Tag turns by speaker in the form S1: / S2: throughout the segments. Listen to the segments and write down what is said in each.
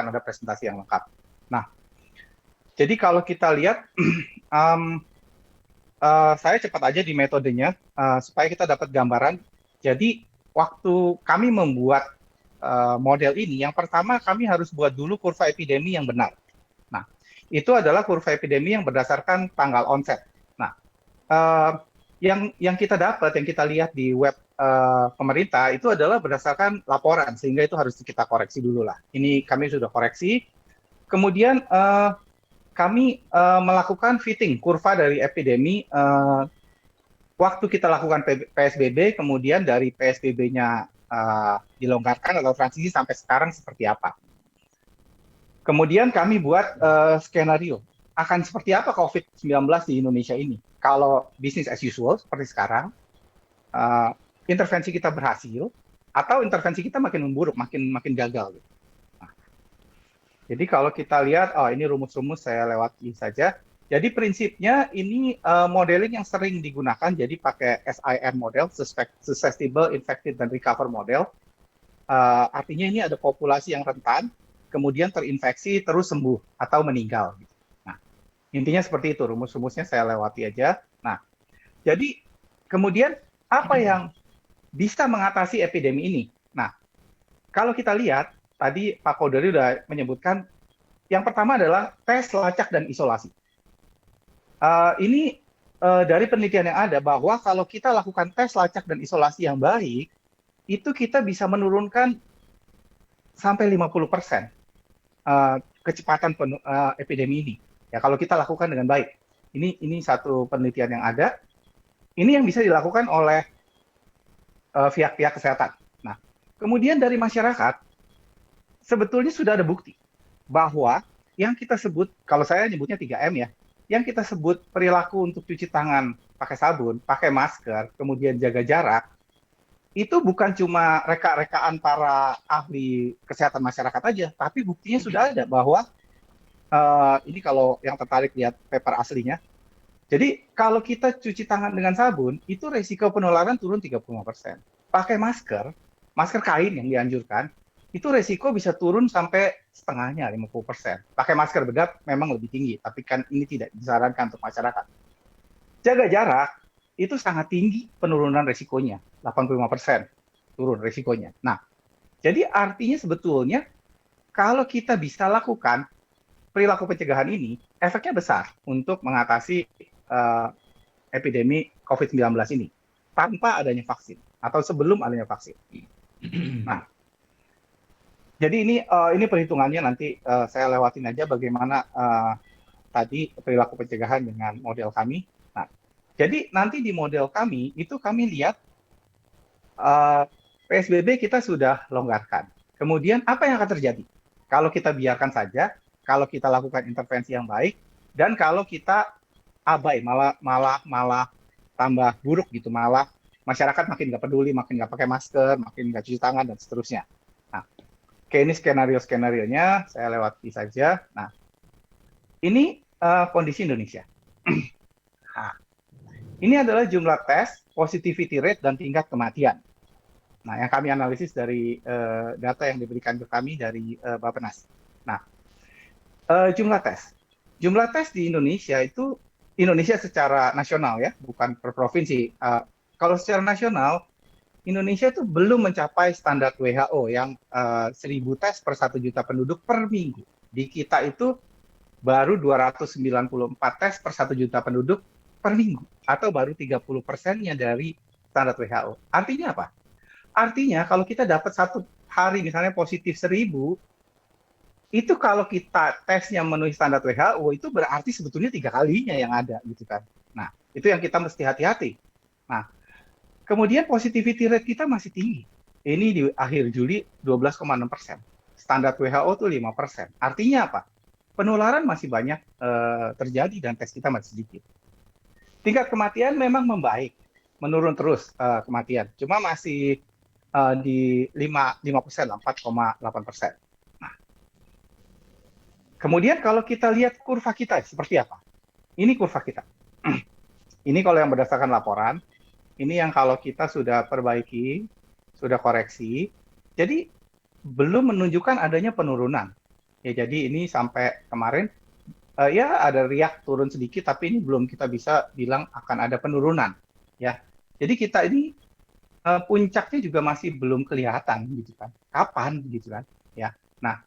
S1: akan ada presentasi yang lengkap. Nah, jadi kalau kita lihat, saya cepat aja di metodenya supaya kita dapat gambaran. Jadi waktu kami membuat model ini, yang pertama kami harus buat dulu kurva epidemi yang benar. Nah, itu adalah kurva epidemi yang berdasarkan tanggal onset. Nah, uh, yang kita dapat, yang kita lihat di web pemerintah itu adalah berdasarkan laporan, sehingga itu harus kita koreksi dulu lah. Ini kami sudah koreksi. Kemudian kami melakukan fitting kurva dari epidemi waktu kita lakukan PSBB, kemudian dari PSBB-nya dilonggarkan atau transisi sampai sekarang seperti apa. Kemudian kami buat skenario, akan seperti apa COVID-19 di Indonesia ini. Kalau business as usual, seperti sekarang, intervensi kita berhasil, atau intervensi kita makin memburuk, makin gagal. Nah, jadi kalau kita lihat, ini rumus-rumus saya lewati saja. Jadi prinsipnya ini modeling yang sering digunakan, jadi pakai SIR model, Susceptible, Infected, dan Recover model. Artinya ini ada populasi yang rentan, kemudian terinfeksi, terus sembuh, atau meninggal. Nah, intinya seperti itu, rumus-rumusnya saya lewati aja. Nah, jadi kemudian apa yang bisa mengatasi epidemi ini? Nah, kalau kita lihat, tadi Pak Kodari sudah menyebutkan, yang pertama adalah tes, lacak, dan isolasi. Ini dari penelitian yang ada bahwa kalau kita lakukan tes, lacak, dan isolasi yang baik, itu kita bisa menurunkan sampai 50% kecepatan epidemi ini. Ya, kalau kita lakukan dengan baik. Ini satu penelitian yang ada. Ini yang bisa dilakukan oleh pihak-pihak kesehatan. Nah, kemudian dari masyarakat, sebetulnya sudah ada bukti bahwa yang kita sebut, kalau saya nyebutnya 3M ya, yang kita sebut perilaku untuk cuci tangan pakai sabun, pakai masker, kemudian jaga jarak, itu bukan cuma reka-rekaan para ahli kesehatan masyarakat aja, tapi buktinya sudah ada bahwa ini kalau yang tertarik lihat paper aslinya. Jadi kalau kita cuci tangan dengan sabun, itu resiko penularan turun 35%. Pakai masker kain yang dianjurkan, itu resiko bisa turun sampai setengahnya, 50%. Pakai masker bedak memang lebih tinggi, tapi kan ini tidak disarankan untuk masyarakat. Jaga jarak, itu sangat tinggi penurunan resikonya, 85% turun resikonya. Nah, jadi artinya sebetulnya kalau kita bisa lakukan perilaku pencegahan ini, efeknya besar untuk mengatasi epidemi COVID-19 ini tanpa adanya vaksin atau sebelum adanya vaksin. Nah, jadi ini perhitungannya nanti saya lewatin aja bagaimana tadi perilaku pencegahan dengan model kami. Nah, jadi nanti di model kami itu kami lihat PSBB kita sudah longgarkan. Kemudian apa yang akan terjadi? Kalau kita biarkan saja, kalau kita lakukan intervensi yang baik, dan kalau kita abai, malah tambah buruk gitu, malah masyarakat makin nggak peduli, makin nggak pakai masker, makin nggak cuci tangan, dan seterusnya. Nah, oke, ini skenario-skenarionya, saya lewati saja. Nah, ini kondisi Indonesia. Nah, ini adalah jumlah tes, positivity rate, dan tingkat kematian. Nah, yang kami analisis dari data yang diberikan ke kami dari Bappenas. Nah, jumlah tes. Jumlah tes di Indonesia itu, Indonesia secara nasional ya, bukan per provinsi. Kalau secara nasional, Indonesia itu belum mencapai standar WHO yang 1.000 tes per 1 juta penduduk per minggu. Di kita itu baru 294 tes per 1 juta penduduk per minggu, atau baru 30%-nya dari standar WHO. Artinya apa? Artinya kalau kita dapat satu hari misalnya positif 1.000, itu kalau kita tesnya memenuhi standar WHO, itu berarti sebetulnya 3 kalinya yang ada gitu kan. Nah, itu yang kita mesti hati-hati. Nah, kemudian positivity rate kita masih tinggi. Ini di akhir Juli 12,6%. Standar WHO itu 5%. Artinya apa? Penularan masih banyak terjadi dan tes kita masih sedikit. Tingkat kematian memang membaik, menurun terus kematian. Cuma masih di 5%, 4,8%. Nah, kemudian kalau kita lihat kurva kita seperti apa? Ini kurva kita. Ini kalau yang berdasarkan laporan, ini yang kalau kita sudah perbaiki, sudah koreksi, jadi belum menunjukkan adanya penurunan. Ya, jadi ini sampai kemarin ya ada riak turun sedikit, tapi ini belum kita bisa bilang akan ada penurunan. Ya, jadi kita ini puncaknya juga masih belum kelihatan gitu kan. Kapan gitu kan? Ya. Nah,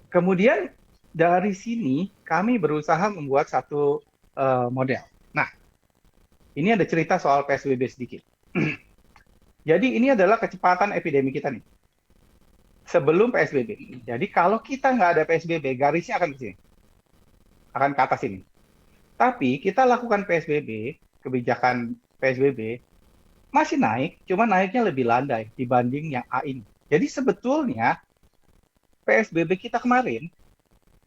S1: kemudian dari sini kami berusaha membuat satu model. Nah, ini ada cerita soal PSBB sedikit. Jadi ini adalah kecepatan epidemi kita nih sebelum PSBB. Jadi kalau kita nggak ada PSBB, garisnya akan ke sini, akan ke atas ini. Tapi kita lakukan PSBB, kebijakan PSBB masih naik, cuma naiknya lebih landai dibanding yang A ini. Jadi sebetulnya PSBB kita kemarin,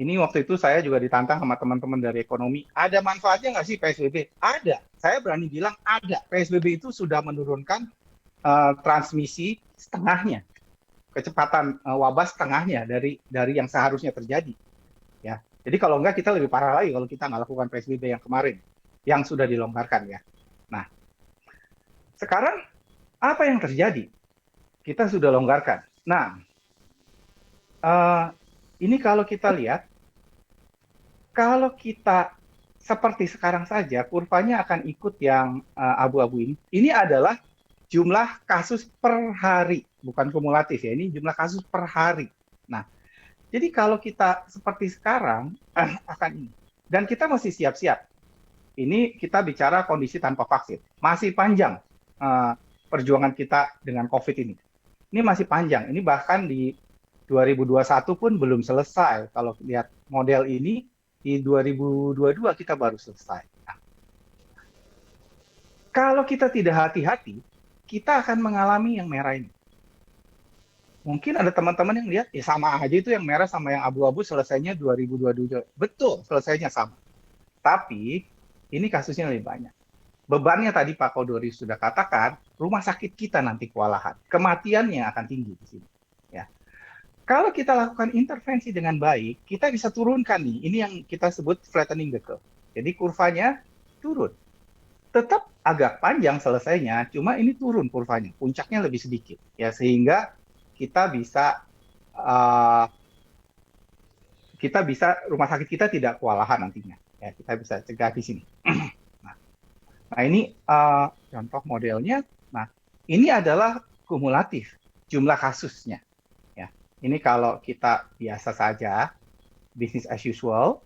S1: ini waktu itu saya juga ditantang sama teman-teman dari ekonomi, ada manfaatnya nggak sih PSBB? Ada. Saya berani bilang ada. PSBB itu sudah menurunkan transmisi setengahnya, kecepatan wabah setengahnya dari yang seharusnya terjadi. Ya, jadi kalau enggak kita lebih parah lagi kalau kita nggak lakukan PSBB yang kemarin, yang sudah dilonggarkan ya. Nah, sekarang apa yang terjadi? Kita sudah longgarkan. Nah, uh, ini kalau kita lihat, kalau kita seperti sekarang saja, kurvanya akan ikut yang abu-abu ini. Ini adalah jumlah kasus per hari, bukan kumulatif ya. Ini jumlah kasus per hari. Nah, jadi kalau kita seperti sekarang, akan ini. Dan kita masih siap-siap. Ini kita bicara kondisi tanpa vaksin. Masih panjang perjuangan kita dengan COVID ini. Ini masih panjang. Ini bahkan di 2021 pun belum selesai. Kalau lihat model ini, di 2022 kita baru selesai. Nah, kalau kita tidak hati-hati, kita akan mengalami yang merah ini. Mungkin ada teman-teman yang lihat, ya sama aja itu yang merah sama yang abu-abu selesainya 2022. Betul, selesainya sama. Tapi, ini kasusnya lebih banyak. Bebannya tadi Pak Kodori sudah katakan, rumah sakit kita nanti kewalahan. Kematiannya akan tinggi di sini. Ya. Kalau kita lakukan intervensi dengan baik, kita bisa turunkan nih. Ini yang kita sebut flattening the curve. Jadi kurvanya turun. Tetap agak panjang selesainya, cuma ini turun kurvanya. Puncaknya lebih sedikit. Ya, sehingga kita bisa rumah sakit kita tidak kewalahan nantinya. Ya, kita bisa cegah di sini. Nah, ini contoh modelnya. Nah, ini adalah kumulatif jumlah kasusnya. Ya, ini kalau kita biasa saja, business as usual.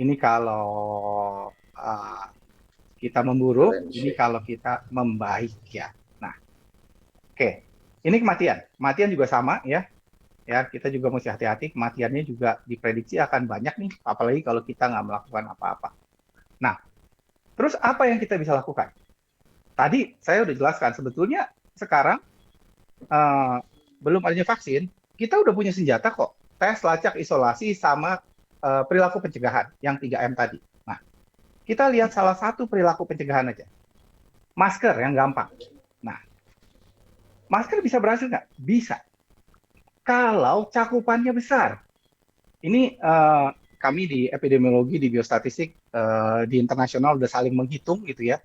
S1: Ini kalau kita memburuk, ini kalau kita membaik ya. Nah, oke. Ini kematian. Kematian juga sama ya. Ya, kita juga mesti hati-hati. Kematiannya juga diprediksi akan banyak nih, apalagi kalau kita nggak melakukan apa-apa. Nah, terus apa yang kita bisa lakukan? Tadi saya udah jelaskan, sebetulnya sekarang belum adanya vaksin, kita udah punya senjata kok. Tes, lacak, isolasi, sama perilaku pencegahan, yang 3M tadi. Nah, kita lihat salah satu perilaku pencegahan aja. Masker yang gampang. Nah, masker bisa berhasil nggak? Bisa. Kalau cakupannya besar. Ini kami di epidemiologi, di biostatistik, di internasional udah saling menghitung gitu ya.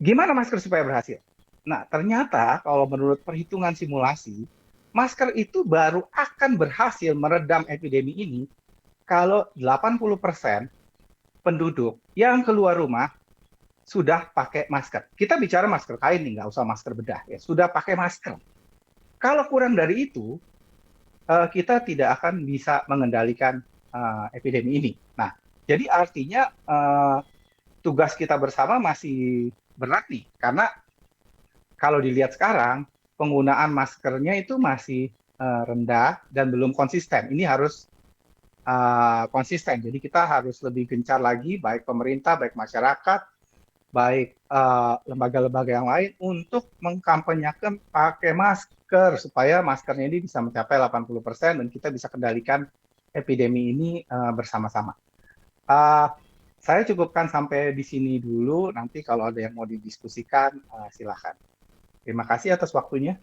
S1: Gimana masker supaya berhasil? Nah, ternyata kalau menurut perhitungan simulasi, masker itu baru akan berhasil meredam epidemi ini kalau 80% penduduk yang keluar rumah sudah pakai masker. Kita bicara masker kain nih, nggak usah masker bedah ya, sudah pakai masker. Kalau kurang dari itu, kita tidak akan bisa mengendalikan epidemi ini. Nah, jadi artinya tugas kita bersama masih berat nih, karena kalau dilihat sekarang, penggunaan maskernya itu masih rendah dan belum konsisten. Ini harus konsisten. Jadi kita harus lebih gencar lagi, baik pemerintah, baik masyarakat, baik lembaga-lembaga yang lain untuk mengkampanyekan pakai masker supaya maskernya ini bisa mencapai 80% dan kita bisa kendalikan epidemi ini bersama-sama. Saya cukupkan sampai di sini dulu. Nanti kalau ada yang mau didiskusikan, silakan. Terima kasih atas waktunya.